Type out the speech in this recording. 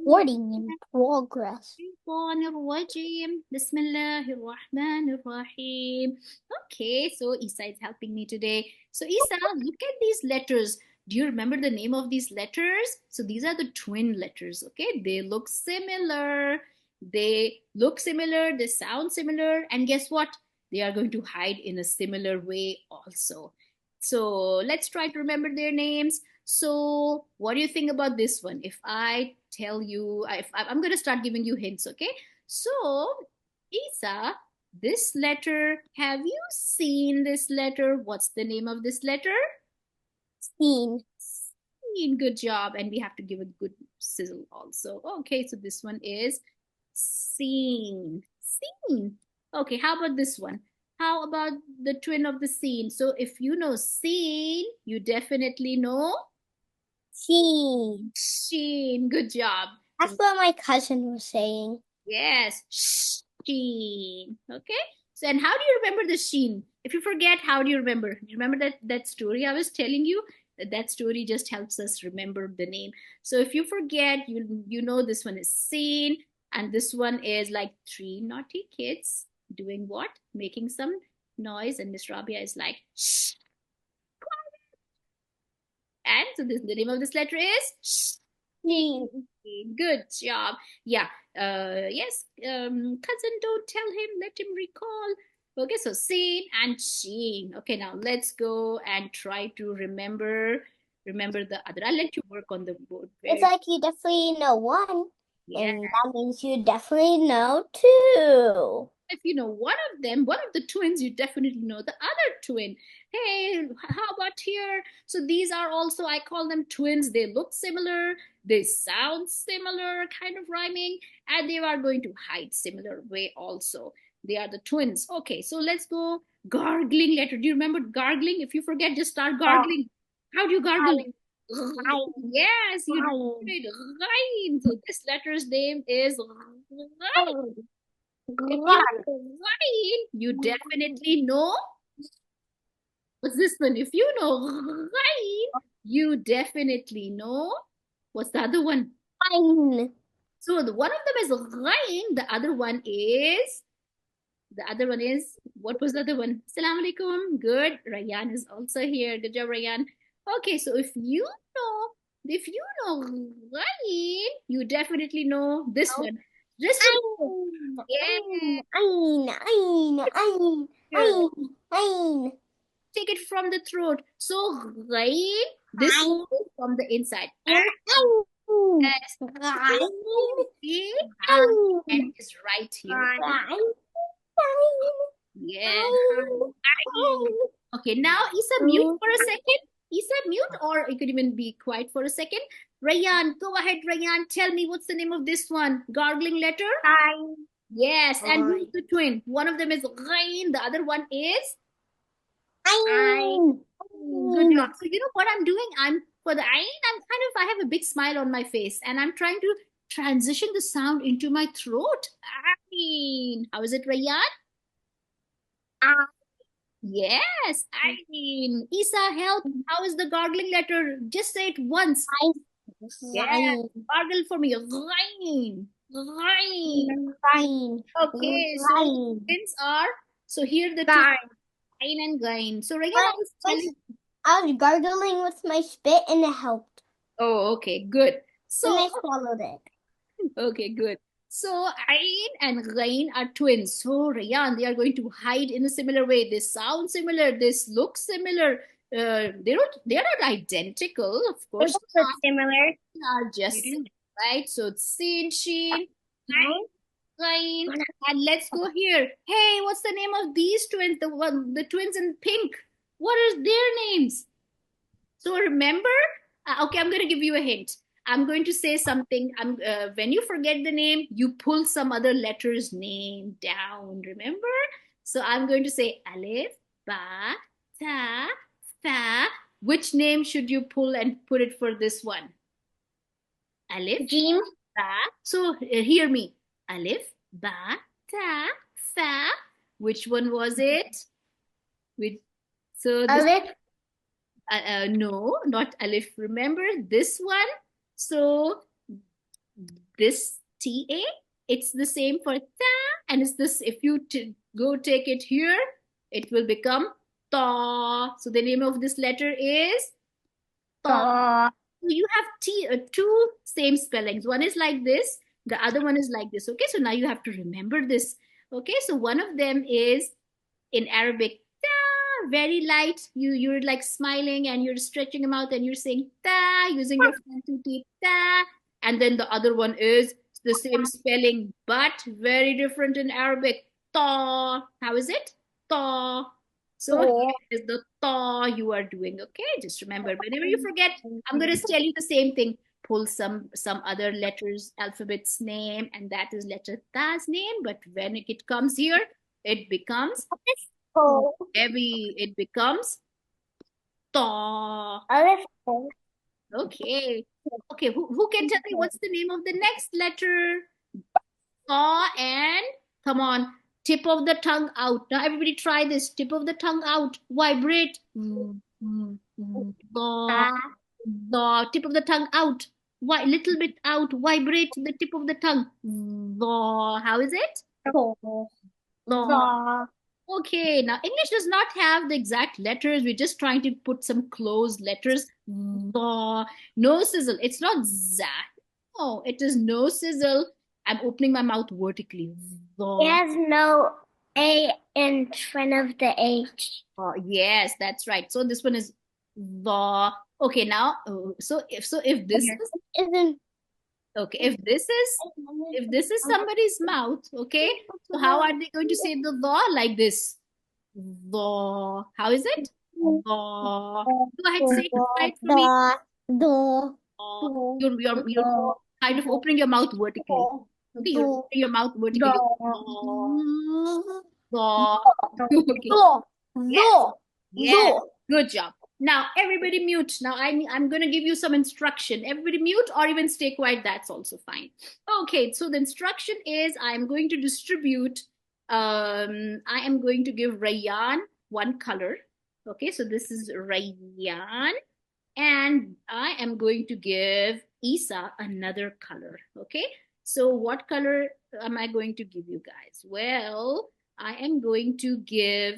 Recording in progress. Bismillahirrahmanirrahim. Okay, so Isa is helping me today. So Isa, look at these letters. Do you remember the name of these letters? So these are the twin letters, okay? They look similar. They look similar, they sound similar, and guess what? They are going to hide in a similar way also. So let's try to remember their names. So, what do you think about this one? If I tell you, I'm going to start giving you hints, okay? So, Isa, this letter, have you seen this letter? What's the name of this letter? Scene. Seen. Good job. And we have to give a good sizzle also. Okay, so this one is seen. Seen. Okay, how about this one? How about the twin of the scene? So if you know seen, you definitely know Scene. Sheen. Good job. That's what my cousin was saying. Yes, Sheen. Okay. So, and how do you remember the Sheen? If you forget, how do you remember? You remember that story I was telling you? That story just helps us remember the name. So if you forget, you know this one is Seen, and this one is like three naughty kids doing what? Making some noise, and Miss Rabia is like, shh. And so the name of this letter is Scene. Good job. Yeah. Yes. Cousin, don't tell him. Let him recall. Okay. So seen and sheen. Okay. Now let's go and try to remember the other. I'll let you work on the board. It's like you definitely know one, Yeah. and that means you definitely know two. If you know one of them, one of the twins, you definitely know the other twin. Hey, how about here? So these are also, I call them twins. They look similar, they sound similar, kind of rhyming, and they are going to hide similar way also. They are the twins. Okay, so let's go gargling letter. Do you remember gargling? If you forget, just start gargling. How do you gargle? Yes, you did it. Ghain. So this letter's name is Ghain. If you know wine, you definitely know what's this one. If you know wine, you definitely know what's the other one. Fine. So the one of them is wine, the other one is what was the other one? Assalamu alaikum. Good. Rayan is also here. Good job, Rayan. Okay, so if you know wine, you definitely know this one. Just yeah. Take it from the throat. So, Ghain, this is from the inside. Yes. And is right here. Yes. Okay, now Isa, mute for a second. Isa, mute, or you could even be quiet for a second. Rayan, go ahead, Rayan. Tell me what's the name of this one? Gargling letter? Yes, and who's the twin? One of them is Ghain, the other one is Good job. So you know what I'm doing? I'm for the Ain, I have a big smile on my face and I'm trying to transition the sound into my throat. Ain. How is it, Rayan? Yes, Ain. Isa, help. How is the gargling letter? Just say it once. Yeah, gargle for me. Rain. Rain. Okay, so twins are, so here the two, Ain and Gain. So Rayan, I was gargling with my spit and it helped. oh, okay, good. So I swallowed it. okay, good. So Ain and Ghain are twins. So Rayan, they are going to hide in a similar way. They sound similar. This looks similar. They're not identical, of course. Similar. They are just right. So it's Sin, Sheen, Ghain, and let's go here. Hey, what's the name of these twins? The twins in pink. What are their names? So remember, okay, I'm going to give you a hint. I'm going to say something. When you forget the name, you pull some other letter's name down. Remember? So I'm going to say Alif, Ba, Ta, Tha. Which name should you pull and put it for this one? Alif, Jim. Ba. So hear me. Alif, Ba, Ta, Tha. Which one was it? Which, so this. Alif. No, not Alif. Remember this one? So this TA, it's the same for ta, and it's this, if you go take it here, it will become ta. So the name of this letter is ta. So you have two same spellings. One is like this, the other one is like this. Okay, so now you have to remember this. Okay, so one of them is in Arabic, ta, very light. You're like smiling and you're stretching your mouth and you're saying ta, using your front two teeth, ta. And then the other one is the same spelling, but very different in Arabic. Ta. How is it? Ta. So here is the ta you are doing. Okay, just remember. Whenever you forget, I'm gonna tell you the same thing. Pull some other letters, alphabet's name, and that is letter ta's name. But when it comes here, it becomes heavy. It becomes ta. Okay. Okay, who can tell me what's the name of the next letter? Ta, and come on, tip of the tongue out. Now everybody try this. Tip of the tongue out. Vibrate. Ta. The tip of the tongue out. Why little bit out. Vibrate the tip of the tongue. The. How is it? The. Okay, now English does not have the exact letters. We're just trying to put some closed letters. The. No sizzle. It's not za. Oh, it is no sizzle. I'm opening my mouth vertically. The. It has no A in front of the H. Oh, yes, that's right. So this one is the. Okay, now so if this is Isn't okay, if this is somebody's mouth, okay, so how are they going to say the like this? The. How is it? The. Go ahead, say it right for me. You're kind of opening your mouth vertically. Okay, you're opening your mouth vertically. The. Okay. Yes. Yes. Good job. Now everybody mute. Now I'm gonna give you some instruction. Everybody mute or even stay quiet. That's also fine. Okay. So the instruction is I'm going to distribute. I am going to give Rayyan one color. Okay. So this is Rayyan, and I am going to give Isa another color. Okay. So what color am I going to give you guys? Well, I am going to give